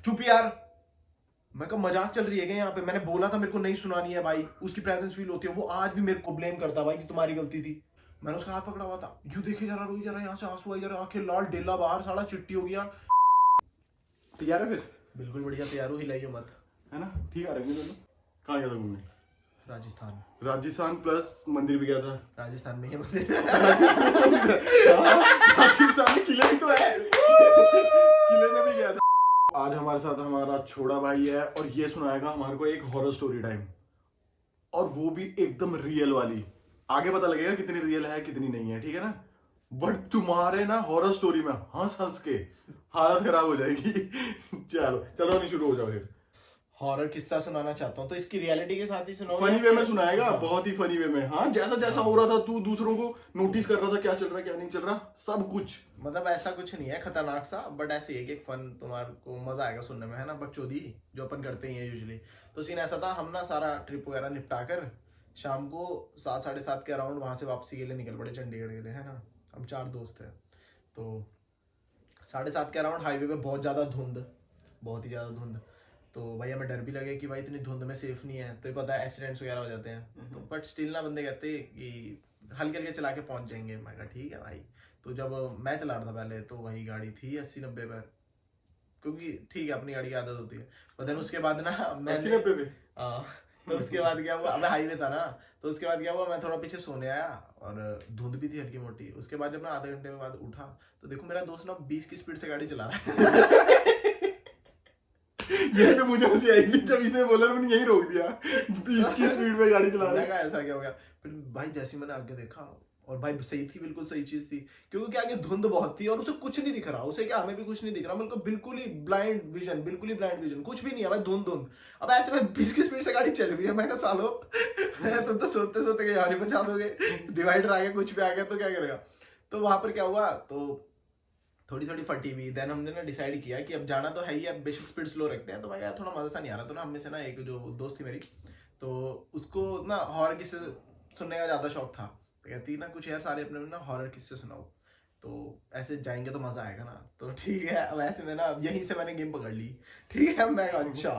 चुप यार। मैं कहा मजाक चल रही है क्या यहाँ पे? मैंने बोला था मेरे को नहीं सुनानी है भाई। उसकी प्रेजेंस फील होती है, वो आज भी मेरे को ब्लेम करता भाई कि तुम्हारी गलती थी। मैंने उसका हाथ पकड़ा हुआ था, यूं देखे जा रहा, रोई जा रहा, यहाँ से आंसू आई जा रहा, आंखें लाल, डेला बाहर, साला चिट्टी हो गया। तैयार है फिर? बिल्कुल बढ़िया तैयार हो, हिलाइयो मत। है ना, ठीक आ रहे हैं दोनों। कहाँ गया था घूमने? राजस्थान। राजस्थान प्लस मंदिर भी गया था। राजस्थान में ही मंदिर। राजस्थान में किले भी तो है, किले में भी गया था। आज हमारे साथ हमारा छोटा भाई है और ये सुनाएगा हमारे को एक हॉरर स्टोरी टाइम, और वो भी एकदम रियल वाली। आगे पता लगेगा कितनी रियल है कितनी नहीं है, ठीक है ना। बट तुम्हारे ना हॉरर स्टोरी में हंस हंस के हालत खराब हो जाएगी। चलो चलो नहीं, शुरू हो जाओ फिर। हॉरर किस्सा सुनाना चाहता हूँ तो इसकी रियलिटी के साथ ही सुनाओ। फनी वे में सुनाएगा, बहुत ही फनी वे में। हाँ, जैसा जैसा हो रहा था तू दूसरों को नोटिस कर रहा था, क्या चल रहा है क्या नहीं चल रहा, सब कुछ। मतलब ऐसा कुछ नहीं है खतरनाक सा, बट ऐसे ही एक फन, तुम्हारे को मजा आएगा सुनने में, है ना। बकचोदी जो अपन करते हैं यूजुअली। तो सीन ऐसा था, हम ना सारा ट्रिप वगैरह निपटा कर शाम को 7 साढ़े 7 के अराउंड वहां से वापसी के लिए निकल पड़े, चंडीगढ़ के लिए, है ना। हम 4 दोस्त हैं। तो 7:30 के अराउंड हाईवे पे बहुत ज़्यादा धुंध, बहुत ही ज़्यादा धुंध। तो भाई हमें डर भी लगे कि भाई इतनी धुंध में सेफ नहीं है, तो ये पता है एक्सीडेंट्स वगैरह हो जाते हैं। तो बट स्टिल ना बंदे कहते कि हल्के हल्के चला के पहुंच जाएंगे। मैं कहा ठीक है भाई। तो जब मैं चला रहा था पहले, तो वही गाड़ी थी 80-90 पर, क्योंकि ठीक है अपनी गाड़ी की आदत होती है। पर देन उसके बाद ना मैं 80-90 पे? हाँ। तो उसके बाद क्या हुआ, अब हाईवे था ना, तो उसके बाद क्या हुआ, मैं थोड़ा पीछे सोने आया और धुंध भी थी हल्की मोटी। उसके बाद जब मैं आधे घंटे के बाद उठा, तो देखो मेरा दोस्त ना 20 की स्पीड से गाड़ी चला रहा है। यही पे मुझे हंसी आएगी जब इसने बोला, मैंने यही रोक दिया। 20 की स्पीड पे गाड़ी चला रहा मैं है। कहा ऐसा क्या हो गया। फिर भाई जैसे ही मैंने आगे देखा, और भाई सही थी, बिल्कुल सही चीज थी, क्योंकि क्या आगे धुंध बहुत थी और उसे कुछ नहीं दिख रहा। उसे क्या, हमें भी कुछ नहीं दिख रहा, मतलब बिल्कुल ही ब्लाइंड विजन, बिल्कुल ही ब्लाइंड विजन, कुछ भी नहीं है भाई, धुंध धुंध। अब ऐसे में 20 की स्पीड से गाड़ी चल रही है। मैं कहा सालो, तुम तो सोते सोते कहीं हानि पहुंचा दोगे, डिवाइडर आ गया, कुछ भी आ गया तो क्या करेगा। तो वहां पर क्या हुआ, तो थोड़ी थोड़ी फटी हुई। देन हमने ना डिसाइड किया कि अब जाना तो है ही, अब बेसिक स्पीड स्लो रखते हैं। तो मैं यार थोड़ा मजा सा नहीं आ रहा, तो ना हम में से ना एक जो दोस्त थी मेरी, तो उसको ना हॉरर किस्से सुनने का ज्यादा शौक था। तो कहती ना कुछ यार सारे अपने ना हॉरर किस्से सुनाओ, तो ऐसे जाएंगे तो मजा आएगा ना। तो ठीक है, अब ऐसे में ना यहीं से मैंने गेम पकड़ ली। ठीक है, मैं कहा अच्छा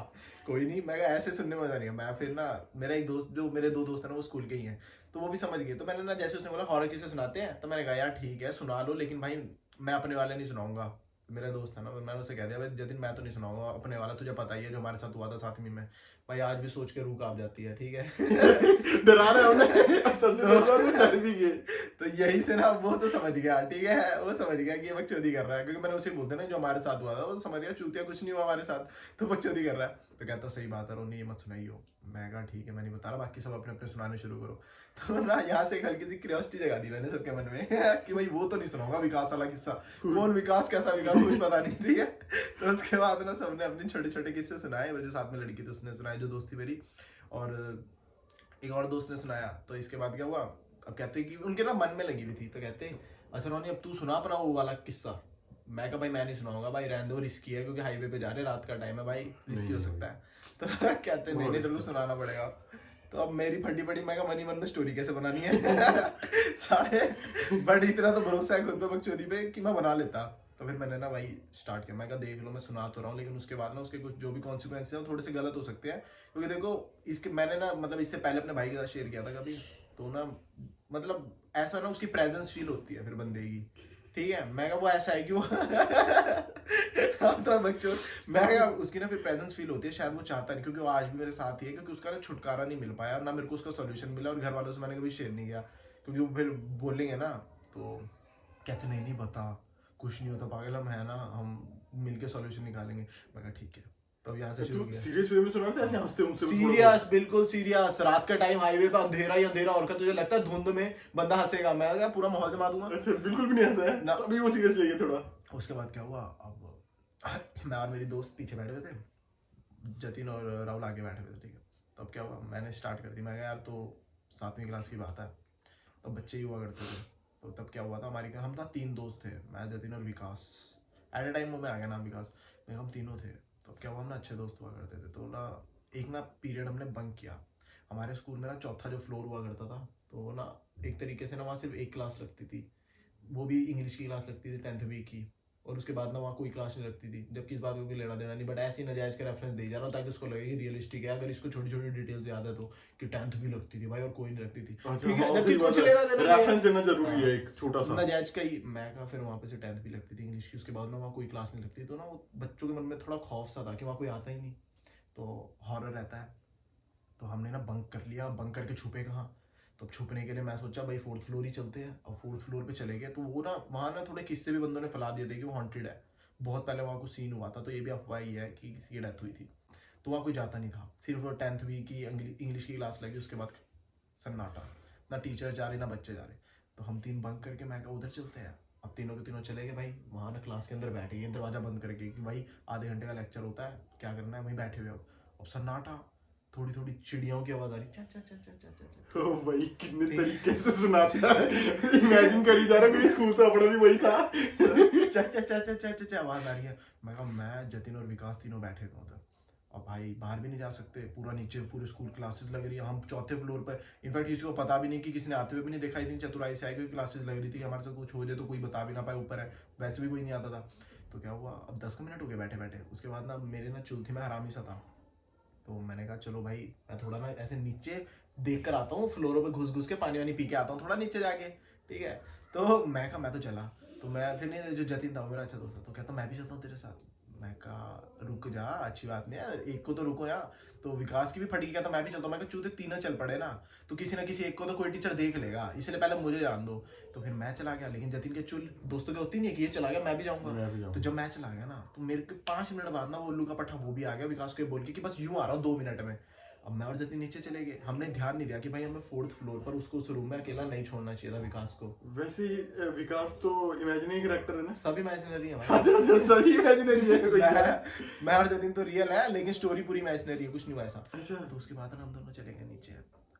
कोई नहीं, मैं कहा ऐसे सुनने में मजा नहीं है। मैं फिर ना, मेरा एक दोस्त, जो मेरे 2 दोस्त है ना वो स्कूल के ही हैं, तो वो भी समझ गए। तो मैंने ना जैसे उसने बोला हॉरर किस्से सुनाते हैं, तो मैंने कहा यार ठीक है सुना लो, लेकिन भाई मैं अपने वाले नहीं सुनाऊंगा। मेरा दोस्त है ना, मैंने उसे कह दिया भाई जतिन मैं तो नहीं सुनाऊंगा अपने वाला, तुझे पता ही है जो हमारे साथ हुआ था सातवीं में। भाई आज भी सोच के रूह कांप जाती है, ठीक है। डरा रहे हो ना, सबसे पहले डर भी गए। तो यही से ना वो तो समझ गया, ठीक है, वो समझ गया कि ये बकचोदी कर रहा है, क्योंकि मैंने उसे बोलते ना जो हमारे साथ हुआ था, वो समझ गया चूतिया कुछ नहीं हुआ हमारे साथ, तो बकचोदी कर रहा है। तो कहता सही बात है रोनी, ये मत सुनाइयो। मैं कहा ठीक है, मैं नहीं बता रहा, बाकी सब अपने अपने सुनाने शुरू करो। तो ना यहाँ से एक हल्की सी क्यूरियोसिटी जगा दी मैंने सबके मन में कि भाई वो तो नहीं सुनाऊंगा विकास वाला किस्सा, कौन विकास, कैसा विकास, कुछ पता नहीं, ठीक है। तो उसके बाद ना सबने अपने छोटे छोटे किस्से सुनाए। वो जो साथ में लड़की थी उसने सुनाए, जो दोस्त थी मेरी, और एक और दोस्त ने सुनाया। तो इसके बाद क्या हुआ, अब कहते कि उनके ना मन में लगी हुई थी, तो कहते अच्छा रोनी अब तू सुना अपना वो वाला किस्सा। मैं कहा भाई मैं नहीं सुनाऊंगा भाई, रहने दो, रिस्की है, क्योंकि हाईवे पे जा रहे, रात का टाइम है भाई, रिस्की हो सकता है। तो कहते नहीं नहीं, तो सुनाना पड़ेगा। तो अब मेरी फटी पड़ी, मैं कहा मन ही मन में स्टोरी कैसे बनानी है। सारे बट इतना तो भरोसा है खुद पे बकचोदी पे कि मैं बना लेता। तो फिर मैंने ना भाई स्टार्ट किया, मैं कहा देख लो मैं सुना तो रहा हूँ, लेकिन उसके बाद ना उसके कुछ जो भी कॉन्सिक्वेंसेस हैं वो थोड़े से गलत हो सकते हैं। क्योंकि देखो इसके मैंने ना मतलब इससे पहले अपने भाई के साथ शेयर किया था कभी, तो ना मतलब ऐसा ना उसकी प्रेजेंस फील होती है फिर बंदे की, ठीक है। मैं कहा वो ऐसा है कि वो अब तो बच्चों, मैं कहा उसकी ना फिर प्रेजेंस फील होती है, शायद वो चाहता नहीं, क्योंकि वो आज भी मेरे साथ ही है, क्योंकि उसका ना छुटकारा नहीं मिल पाया, ना मेरे को उसका सॉल्यूशन मिला, और घर वालों से मैंने कभी शेयर नहीं किया, क्योंकि वो फिर बोलेंगे ना, तो कहते नहीं नहीं बता, कुछ नहीं होता पागल, हम है ना, हम मिलके सॉल्यूशन निकालेंगे। मैं कहा ठीक है। तो अब यहाँ से शुरू तू किया। सीरियस वे में सुना रहा था, ऐसे हंसते हंसते? सीरियस, बिल्कुल सीरियस। रात का टाइम, हाईवे पे अंधेरा ही अंधेरा, और क्या तुझे लगता है धुंध में बंदा हंसेगा? मैं क्या पूरा माहौल जमा दूंगा अच्छा, बिल्कुल भी नहीं हंसा है ना। तो अभी वो सीरियस ले गया थोड़ा। उसके बाद क्या हुआ, अब मैं और मेरी दोस्त पीछे बैठे हुए थे, जतिन और राहुल आगे बैठे हुए थे, ठीक है। तो अब क्या हुआ, मैंने स्टार्ट कर दी। मैं कहा यार तो 7वीं क्लास की बात है, तब बच्चे ही हुआ करते थे। तो तब क्या हुआ था, हमारी हम था 3 दोस्त थे, मैं, जतिन और विकास। एट ए टाइम वो में आ गया नाम विकास, मैं हम तीनों थे। तो अब क्या हुआ, हम ना अच्छे दोस्त हुआ करते थे। तो ना एक ना पीरियड हमने बंक किया। हमारे स्कूल में ना चौथा जो फ्लोर हुआ करता था, तो ना एक तरीके से ना वहाँ सिर्फ एक क्लास लगती थी, वो भी इंग्लिश की क्लास लगती थी 10th बी की, और उसके बाद ना वहाँ कोई क्लास नहीं लगती थी, जबकि इस बात को कोई लेना देना नहीं, बट ऐसे ही नजायज के रेफरेंस दे जा रहा हूँ ताकि उसको लगे कि रियलिस्टिक है। अगर इसको छोटी छोटी डिटेल्स याद है तो कि 10th भी लगती थी भाई और कोई नहीं लगती थी, ठीक है, जबकि कुछ लेना देना नहीं है। रेफरेंस देना जरूरी है एक छोटा सा। नजायज का ही मैं कहा, फिर वहाँ पे से 10th भी लगती थी इंग्लिश की, उसके बाद ना वहाँ कोई क्लास नहीं लगती, तो ना वो बच्चों के मन में थोड़ा खौफ सा था कि वहाँ कोई आता ही नहीं, तो हॉरर रहता है। तो हमने ना बंक कर लिया, बंक करके छुपे कहाँ, तो अब छुपने के लिए मैं सोचा भाई 4th फ्लोर ही चलते हैं। अब 4th फ्लोर पे चले गए, तो वो ना वहाँ ना थोड़े किस्से भी बंदों ने फैला दिए थे कि वो हॉन्टेड है, बहुत पहले वहाँ कुछ सीन हुआ था, तो ये भी अफवाह ही है कि किसी की डेथ हुई थी, तो वहाँ कोई जाता नहीं था। सिर्फ वो 10th भी की इंग्लिश की क्लास लगी, उसके बाद सन्नाटा, ना टीचर जा रहे ना बच्चे जा रहे। तो हम 3 बंक करके मैं कहा उधर चलते हैं। अब तीनों के तीनों चले गए भाई, वहाँ ना क्लास के अंदर बैठे गए दरवाजा बंद करके कि भाई आधे घंटे का लेक्चर होता है, क्या करना है, वहीं बैठे हुए। अब सन्नाटा, थोड़ी थोड़ी चिड़ियों की आवाज आ रही, चा चा चा चा चा चा। ओ भाई कितने तरीके से सुनाता है, इमेजिन करी जा रहा है मेरी स्कूल तो अपना भी वही था। चा चा चा चा चा चा आवाज आ रही है। मैं कहा मैं जतिन और विकास तीनों बैठे हुए उधर, और भाई बाहर भी नहीं जा सकते, पूरा नीचे पूरे स्कूल क्लासेस लग रही है, हम 4थे फ्लोर पर। इनफैक्ट किसी को पता भी नहीं कि किसी ने आते हुए भी नहीं देखा, इतनी चतुराई से आई, क्योंकि क्लासेस लग रही थी, हमारे से कुछ हो जाए तो कोई बता भी ना पाए, ऊपर है वैसे भी कोई नहीं आता था। तो क्या हुआ, अब 10 मिनट हो गए बैठे बैठे, उसके बाद ना मेरे ना चुल थी, मैं हरामी सा था, तो मैंने कहा चलो भाई मैं थोड़ा ना ऐसे नीचे देख कर आता हूँ, फ्लोरों पे घुस घुस के पानी वानी पी के आता हूँ थोड़ा नीचे जाके, ठीक है। तो मैं कहा मैं तो चला, तो मैं फिर नहीं, जो जतिन था वो मेरा अच्छा दोस्त था, तो कहता मैं भी चलता हूँ तेरे साथ। मैं कहा रुक जा, अच्छी बात नहीं है, एक को तो रुको यार। तो विकास की भी फटी, कहता मैं भी चलता हूँ। मैं कहा चूते तीनों चल पड़े ना, तो किसी ना किसी एक को तो कोई टीचर देख लेगा, इसलिए पहले मुझे जान दो। तो फिर मैं चला गया, लेकिन जतिन के चुल दोस्तों के होती नहीं है कि ये चला गया मैं भी जाऊंगा। तो जब मैं चला गया ना, तो मेरे को 5 मिनट बाद ना वो उल्लू का पट्टा वो भी आ गया विकास को बोल के कि बस यूं आ रहा हूँ 2 मिनट में। अब मैं और जतिन नीचे चले गए, हमने ध्यान नहीं दिया कि भाई हमें 4th फ्लोर पर उसको उस रूम में अकेला नहीं छोड़ना चाहिए था विकास को। वैसे ही विकास तो इमेजिनरी कैरेक्टर है ना। सब इमेजिनरी है भाई। अच्छा सभी इमेजिनरी है। मैं और जतिन तो रियल है, लेकिन स्टोरी पूरी इमेजिनरी है, कुछ नहीं हुआ ऐसा। अच्छा। तो उसके बाद हम दोनों चले गए नीचे।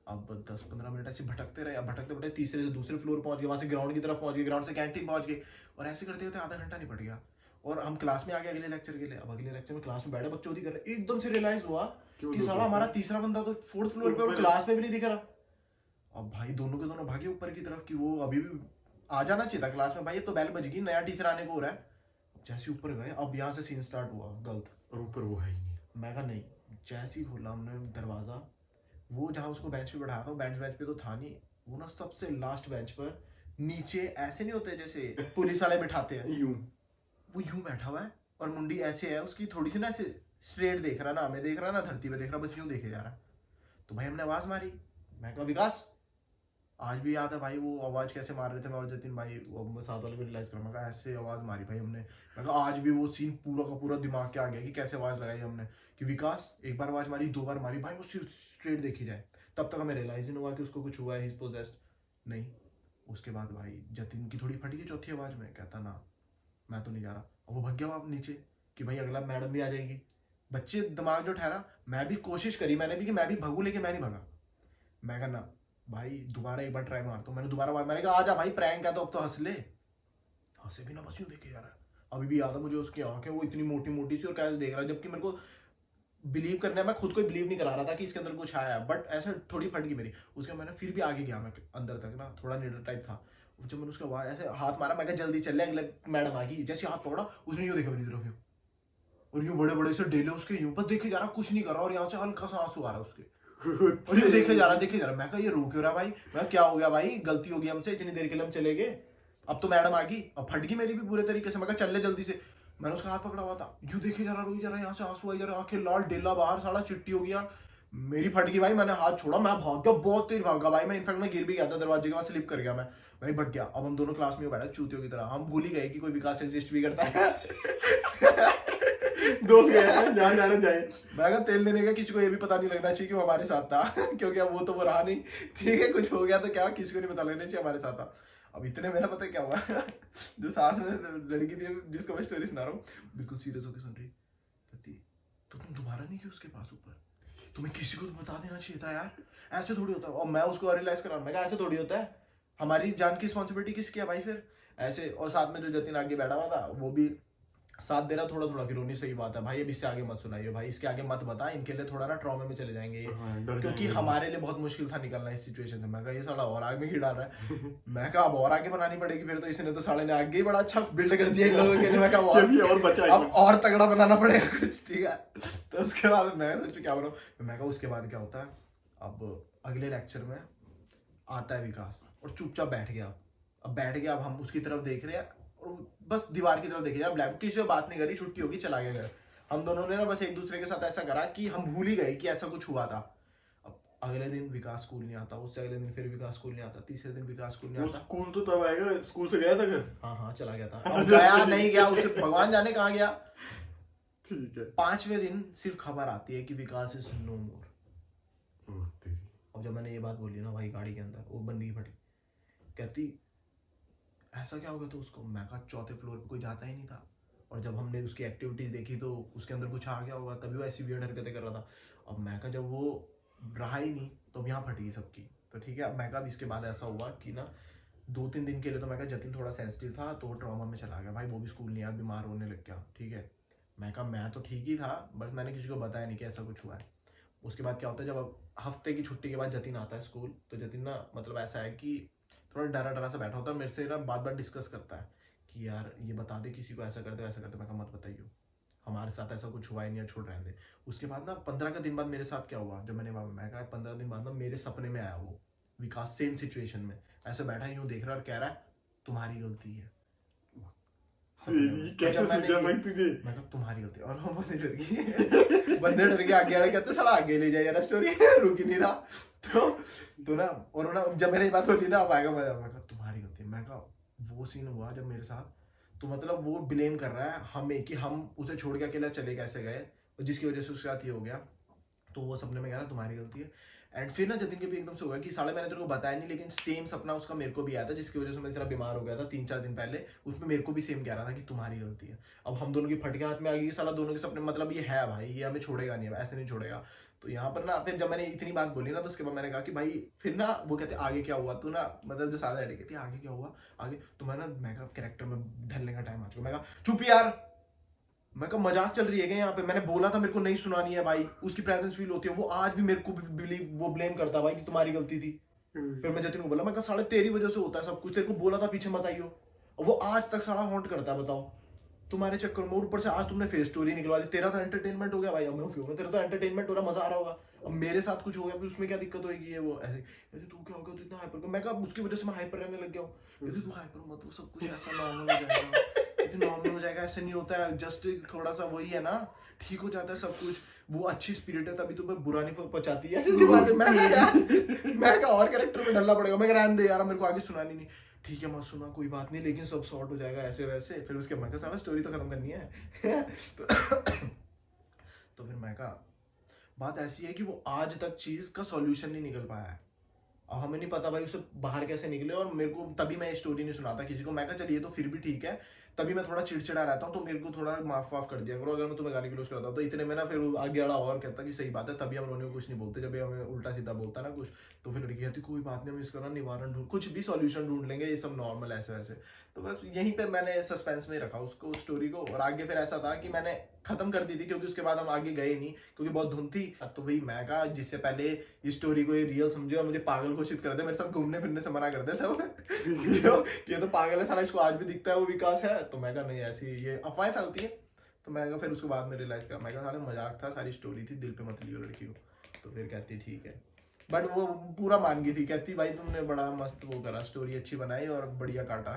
अब 10-15 मिनट ऐसे भटकते रहे, अब भटकते भटकते तीसरे से दूसरे फ्लोर पहुंच गए, वहां से ग्राउंड की तरफ पहुंच गए, ग्राउंड से कैंटीन पहुंच गए, और ऐसे करते करते आधा घंटा निपट गया। और हम क्लास में आ गए अगले लेक्चर के लिए। अब अगले लेक्चर में क्लास में बैठे बकचोदी कर रहे, एकदम से रियलाइज हुआ कि साला हमारा तीसरा बंदा तो 4th फ्लोर पे और क्लास में भी नहीं दिख रहा। अब भाई दोनों के दोनों भागे ऊपर की तरफ कि वो अभी भी आ जाना चाहिए था क्लास में, भाई ये तो बेल बजेगी, नया टीचर आने को हो रहा है। जैसे ऊपर गए, अब यहाँ से सीन स्टार्ट हुआ गलत, और ऊपर वो है ही नहीं। मैं कहा नहीं, जैसे ही खोला हमने दरवाजा, वो जहाँ उसको बेंच पे बैठाया था, बेंच पे तो था नहीं, वो ना सबसे लास्ट बेंच पर नीचे, ऐसे नहीं होते जैसे पुलिस वाले बैठाते हैं यूं, वो यूं बैठा हुआ है, और मुंडी ऐसे है उसकी थोड़ी सी ना, ऐसे स्ट्रेट देख रहा, ना हमें देख रहा ना धरती पे देख रहा, बस यूं देखे जा रहा। तो भाई हमने आवाज मारी, मैं कहा विकास, आज भी याद है भाई वो आवाज कैसे मार रहे थे मैं और जतिन भाई, वो साथ वाले को रियलाइज कर, मैं कहा ऐसे आवाज मारी भाई हमने। मैं कहा आज भी वो सीन पूरा का पूरा दिमाग के आ गया कि कैसे आवाज लगाई हमने, कि विकास एक बार आवाज मारी, 2 बार मारी, भाई वो सिर्फ स्ट्रेट देखी जाए। तब तक हमें रियलाइज नहीं हुआ कि उसको कुछ हुआ है, ही इज पोजेस्ड नहीं। उसके बाद भाई जतिन की थोड़ी फटी थी चौथी आवाज में, कहता ना मैं तो नहीं जा रहा। और वो भग गया वहाँ नीचे कि भाई अगला मैडम भी आ जाएगी। बच्चे दिमाग जो ठहरा, मैं भी कोशिश करी मैंने भी कि मैं भी भगूं, लेकिन मैं नहीं भगा। मैं कहना भाई दोबारा एक बार ट्राई मार, तो मैंने दोबारा मैंने कहा आजा भाई प्रैंक है तो अब तो हंस ले, हंसे भी ना, बस यूं देखे जा रहा है। अभी भी याद है मुझे उसकी आंखें, वो इतनी मोटी मोटी सी और कैसे देख रहा है, जबकि मेरे को बिलीव करने, मैं खुद को बिलीव नहीं करा रहा था कि इसके अंदर कुछ आया है, बट ऐसा थोड़ी फट गई मेरी। उसके मैंने फिर भी आगे गया मैं अंदर तक ना, थोड़ा नीडर टाइप था। जब मैंने उसका आवाज ऐसे हाथ मारा, मैं कहा जल्दी चल ले, अगले मैडम आ गई। जैसे हाथ पकड़ा उसने यूं देखा मेरी तरफ यूं, और यूं बड़े बड़े से डेले उसके, यूं बस देखे जा रहा, कुछ नहीं कर रहा, और यहाँ से हल्का सा आंसू आ रहा उसके, और ये देखे जा रहा। मैं कहा ये रो क्यों रहा भाई, मैं क्या हो गया भाई, गलती हो गई हमसे, इतनी देर के लिए हम चले गए, अब तो मैडम आ गई। अब फट गई मेरी भी पूरे तरीके से। मैं कहा चल ले जल्दी से। मैंने उसका हाथ पकड़ा हुआ था, यूं देखे जा रहा, रोई जा रहा, यहाँ से आंसू आई जा रहा, आंखें लाल, डेला बाहर, साला चिट्टी हो गया। मेरी फट गई भाई, मैंने हाथ छोड़ा, मैं भाग गया, बहुत तेज भागा भाई मैं, इनफैक्ट मैं गिर भी गया था दरवाजे के वहां, स्लिप कर गया मैं भाई, भग गया। अब हम दोनों क्लास में बैठा चूतियों की तरह, हम भूल ही गए कि कोई विकास एग्जिस्ट भी करता है। दोस्त गए हैं जहाँ जाना जाए। मैं कहा तेल लेने का किसी को ये भी पता नहीं लगना चाहिए कि वो हमारे साथ था, क्योंकि अब वो तो वो रहा नहीं, ठीक है, कुछ हो गया तो क्या, किसी को नहीं पता लगना चाहिए हमारे साथ था। अब इतने मेरा पता है क्या हुआ, जो साथ में लड़की थी जिसको मैं स्टोरी सुना रहा हूँ, बिल्कुल सीरियस होकर सुन रही, कहती तो तुम दोबारा नहीं गए उसके पास ऊपर, तुम्हें किसी को तो बता देना चाहिए था यार, ऐसे थोड़ी होता है। और मैं उसको रियलाइज करा, मैं कहा ऐसे थोड़ी होता है, हमारी जान की रिस्पॉन्सिबिलिटी किसकी है भाई फिर ऐसे। और साथ में जो जतिन आगे बैठा हुआ था वो भी साथ दे रहा थोड़ा थोड़ा कि रोनी सही बात है भाई, अब इससे आगे मत सुनाइए भाई, इसके आगे मत बता, इनके लिए थोड़ा ना ट्रॉमे में चले जाएंगे ये, डर क्योंकि जाएंगे। हमारे लिए बहुत मुश्किल था निकलना इस सिचुएशन से। मैं कहा ये साला और आगे में ही डाल रहा है। मैं कहा अब और आगे बनानी पड़ेगी फिर, तो इसने तो साले ने आगे ही बड़ा अच्छा बिल्ड कर दिया इन लोगों के लिए। मैं कहा और बचा है अब और तगड़ा बनाना पड़ेगा कुछ, ठीक है। तो उसके बाद मैं सोचू क्या बनाऊं, मैं कहा उसके बाद क्या होता है, अब अगले लेक्चर में आता है विकास और चुपचाप बैठ गया। अब बैठ गया, अब हम उसकी तरफ देख रहे हैं और बस दीवार की तरफ देख रहे हैं, ब्लैक, किसी से बात नहीं करी, छुट्टी होगी चला गया घर। हम दोनों ने ना बस एक दूसरे के साथ ऐसा करा कि हम भूल ही गए कि ऐसा कुछ हुआ था। अब अगले दिन विकास स्कूल नहीं आता, उससे अगले दिन फिर विकास स्कूल नहीं आता, तीसरे दिन विकास स्कूल नहीं वो आता। स्कूल तो तब आएगा, स्कूल से गया था घर? हाँ चला गया था। अब गया नहीं गया उसे भगवान जाने कहाँ गया। ठीक है। 5वें दिन सिर्फ खबर आती है कि विकास इज नो मोर। अब जब मैंने ये बात बोली ना भाई, गाड़ी के अंदर वो बंदी फटी, कहती ऐसा क्या हो गया तो उसको। मैं कहा 4थे फ्लोर पे कोई जाता ही नहीं था, और जब हमने उसकी एक्टिविटीज देखी तो उसके अंदर कुछ आ गया होगा, तभी वो ऐसी वियर्ड हरकतें कर रहा था। अब मैं कहा जब वो रहा ही नहीं तो अब यहाँ फट गई सबकी, तो ठीक है। अब मैं कहा इसके बाद ऐसा हुआ कि ना 2-3 दिन के लिए तो मैं कहा जतिन थोड़ा सेंसिटिव था तो वो ट्रॉमा में चला गया भाई, वो भी स्कूल नहीं आया, बीमार होने लग गया, ठीक है। मैं कहा मैं तो ठीक ही था, बस मैंने किसी को बताया नहीं कि ऐसा कुछ हुआ है। उसके बाद क्या होता है, जब अब हफ्ते की छुट्टी के बाद जतिन आता है स्कूल, तो जतिन ना मतलब ऐसा है कि थोड़ा डरा डरा सा बैठा होता है, मेरे से ना बात बात डिस्कस करता है कि यार ये बता दे किसी को, ऐसा करते वैसा करते। मैं कहा मत बताइयो, हमारे साथ ऐसा कुछ हुआ ही नहीं है, छोड़ रहने दे। उसके बाद ना 15 का दिन बाद मेरे साथ क्या हुआ, जब मैं कहा 15 दिन बाद ना मेरे सपने में आया वो विकास, सेम सिचुएशन में ऐसे बैठा यूं देख रहा और कह रहा है तुम्हारी गलती है। कैसे समझा भाई तुझे? मैं कहा तुम्हारी गलती, और वो बंदे डर गए। बंदे डर के आगे वाले कहते साला आगे ले जाए यार, स्टोरी रुक ही नहीं रहा। तो ना और ना जब मैंने ये बात बोली ना अब आएगा मजा। मैं कहा तुम्हारी गलती। मैं कहा वो सीन हुआ जब मेरे साथ, तो मतलब वो ब्लेम कर रहा है हमें कि हम उसे छोड़ के अकेला चले कैसे गए, और जिसकी वजह से उसके साथ ये हो गया। तो वो सपने में कह रहा तुम्हारी गलती है। एंड फिर ना जतिन के भी एकदम से होगा कि साले मैंने तेरे को बताया नहीं, लेकिन सेम सपना उसका मेरे को भी आया था, जिसकी वजह से मैं तेरा बीमार हो गया था 3-4 दिन पहले। उसमें मेरे को भी सेम कह रहा था कि तुम्हारी गलती है। अब हम दोनों की फटके हाथ में आ गई, साला दोनों के सपने, मतलब ये है भाई, ये हमें छोड़ेगा नहीं, ऐसे नहीं छोड़ेगा। तो यहाँ पर ना फिर जब मैंने इतनी बात बोली ना, तो उसके बाद मैंने कहा कि भाई फिर ना वो कहते आगे क्या हुआ, तो ना मतलब जो सादा कहती आगे क्या हुआ आगे, तो मैं ना मैं कहा कैरेक्टर में ढलने का टाइम आ चुका। मैं कहा चुप यार, मैं कहा मजाक चल रही है क्या यहाँ पे, मैंने बोला था मेरे को नहीं सुनानी है भाई, उसकी प्रेजेंस फील होती है, वो आज भी मेरे को बिलीव वो ब्लेम करता भाई कि तुम्हारी गलती थी। फिर मैं जतिन को बोला, मैं कहा साले तेरी वजह से होता है सब कुछ, तेरे को बोला था पीछे मत आइयो, और वो आज तक साला हॉन्ट करता है, बताओ तुम्हारे चक्कर में। और ऊपर से आज तुमने फेस स्टोरी निकलवा दी, तेरा तो एंटरटेनमेंट हो गया भाई, मैं उसी में तेरा तो एंटरटेनमेंट हो रहा, मजा आ रहा होगा। अब मेरे साथ कुछ हो गया फिर उसमें क्या दिक्कत होगी, ये वो ऐसे तू क्या हो गया, तू इतना हाइपर। मैं कहा उसकी वजह से मैं हाइपर रहने लग गया हूँ। तू हाइपर मत हो, सब कुछ ऐसा नॉर्मल हो जाएगा, नॉर्मल हो जाएगा, ऐसे नहीं होता है, जस्ट थोड़ा सा वही है ना, ठीक हो जाता है सब कुछ। वो अच्छी स्पिरिट है तभी तो मैं बुरा नहीं पचाती है, ऐसी बात है। मैं का और कैरेक्टर में ढलना पड़ेगा। मैं रहने दे यार, मेरे को आगे सुनानी नहीं। ठीक है मत सुना, कोई बात नहीं, लेकिन सब सॉर्ट हो जाएगा ऐसे वैसे। फिर उसके मैं सारा स्टोरी तो खत्म करनी है। तो फिर मैं कहा बात ऐसी है कि वो आज तक चीज का सॉल्यूशन नहीं निकल पाया है। अब हमें नहीं पता भाई उसे बाहर कैसे निकले, और मेरे को तभी मैं स्टोरी नहीं सुनाता किसी को। मैं कहा चलिए तो फिर भी ठीक है, तभी मैं थोड़ा चिड़चिड़ा रहता हूँ, तो मेरे को थोड़ा माफ वाफ कर दिया करो अगर मैं तुम्हें गाली गलौज करता हूँ। तो इतने में ना फिर आगे वाला और कहता कि सही बात है, तभी हम रोने को कुछ नहीं बोलते, जब हमें उल्टा सीधा बोलता ना कुछ, तो फिर लड़की कहती कोई बात नहीं, हम इसका ना निवारण ढूंढ, कुछ भी सॉल्यूशन ढूंढ लेंगे, ये सब नॉर्मल ऐसे वैसे। तो बस यहीं पे मैंने सस्पेंस में रखा उसको, स्टोरी को। और आगे फिर ऐसा था कि मैंने खत्म कर दी थी, क्योंकि उसके बाद हम आगे गए नहीं, क्योंकि बहुत धुन थी। तो भाई मैं कहा जिससे पहले इस स्टोरी को ये रियल समझे और मुझे पागल घोषित कर दे, मेरे साथ घूमने फिरने से मना कर दे सब। ये तो पागल है साला, इसको आज भी दिखता है वो विकास है। तो मैं कहा नहीं, ऐसी ये अफवाह फैलती है। तो मैं कहा फिर उसके बाद में रियलाइज करा, मैं कहा साले मजाक था, सारी स्टोरी थी, दिल पे मत लियो लड़की को। तो फिर कहती ठीक है, बट वो पूरा मान गई थी, कहती भाई तुमने बड़ा मस्त वो करा, स्टोरी अच्छी बनाई और बढ़िया काटा।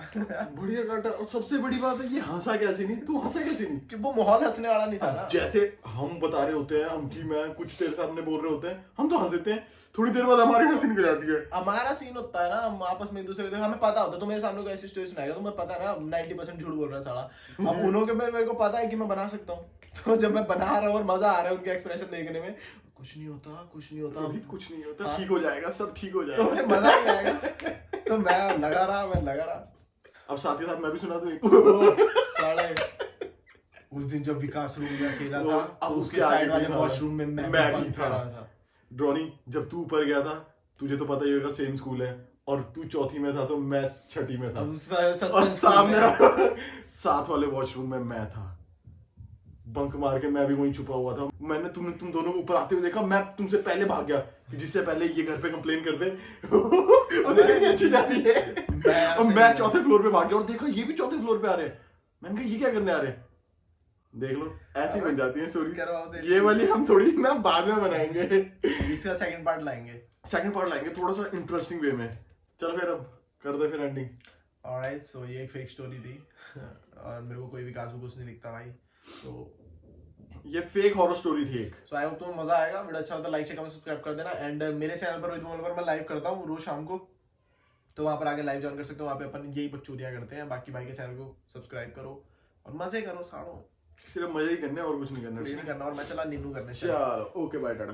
बढ़िया काटा। और सबसे बड़ी बात है, ये हंसा कैसे नहीं, तू हंसा कैसे नहीं? कि वो माहौल हंसने वाला नहीं था ना। जैसे हम बता रहे होते हैं, हम की मैं कुछ तेरे सामने बोल रहे होते हैं, हम तो हंस देते हैं, थोड़ी देर बाद हमारी हंसी निकल जाती है। हमारा सीन होता है ना, हम आपस में एक दूसरे को, हमें पता होता है, तो मेरे सामने कोई ऐसी स्टोरी सुनाएगा, तुम्हें पता है ना 90% झूठ बोल रहा है साला। अब उन्हों के मेरे को पता है कि मैं बना सकता हूँ। तो जब मैं बना रहा हूँ और मजा आ रहा है उनके एक्सप्रेशन देखने में, कुछ नहीं होता कुछ नहीं होता, कुछ नहीं होता, ठीक हो जाएगा, सब ठीक हो जाएगा, तो फिर मजा नहीं आएगा। तो मैं लगा रहा। अब साथ ही साथ मैं भी सुना दूं एक। उस दिन जब विकास रूम में अकेला था, अब उसके साइड वाले वॉशरूम में मैं भी था। ड्रॉनी, जब तू ऊपर गया था, तुझे तो पता ही होगा सेम स्कूल है, और तू चौथी में था तो मैं छठी में था, और सामने साथ वाले वॉशरूम में मैं था। बंक मार के मैं भी वहीं छुपा हुआ था। मैंने तुम दोनों को ऊपर आते हुए देखा, मैं तुमसे पहले भाग गया कि जिससे पहले ये घर पे कंप्लेन कर दे। और देखा कितनी अच्छी जाती है। और मैं चौथे फ्लोर पे भाग गया और देखा ये भी चौथे फ्लोर पे आ रहे हैं। मैंने कहा ये क्या करने आ रहे हैं? देख लो ऐसी बन जाती है स्टोरी। ये वाली हम थोड़ी ना बाद में बनाएंगे, इसका सेकंड पार्ट लाएंगे थोड़ा सा इंटरेस्टिंग वे में। चल फिर अब कर दे फिर एंडिंग। ऑलराइट, सो ये एक फेक स्टोरी थी और मेरे को कोई भी काजू कुछ नहीं दिखता भाई। तो ये फेक हॉरर स्टोरी थी एक। सो आई होप तुम्हें मजा आएगा। वीडियो अच्छा लगता है लाइक शेयर कमेंट सब्सक्राइब कर देना। एंड मेरे चैनल पर रोहित मोल पर मैं लाइव करता हूँ रोज शाम को, तो वहाँ पर आके लाइव ज्वाइन कर सकते हो। वहाँ पे अपन यही बकचोदियाँ करते हैं। बाकी भाई के चैनल को सब्सक्राइब करो और मजे करो साड़ो। सिर्फ मजे ही करने और कुछ नहीं करना, कुछ नहीं करना। और मैं चला नीनू करने। चलो ओके बाय टाटा।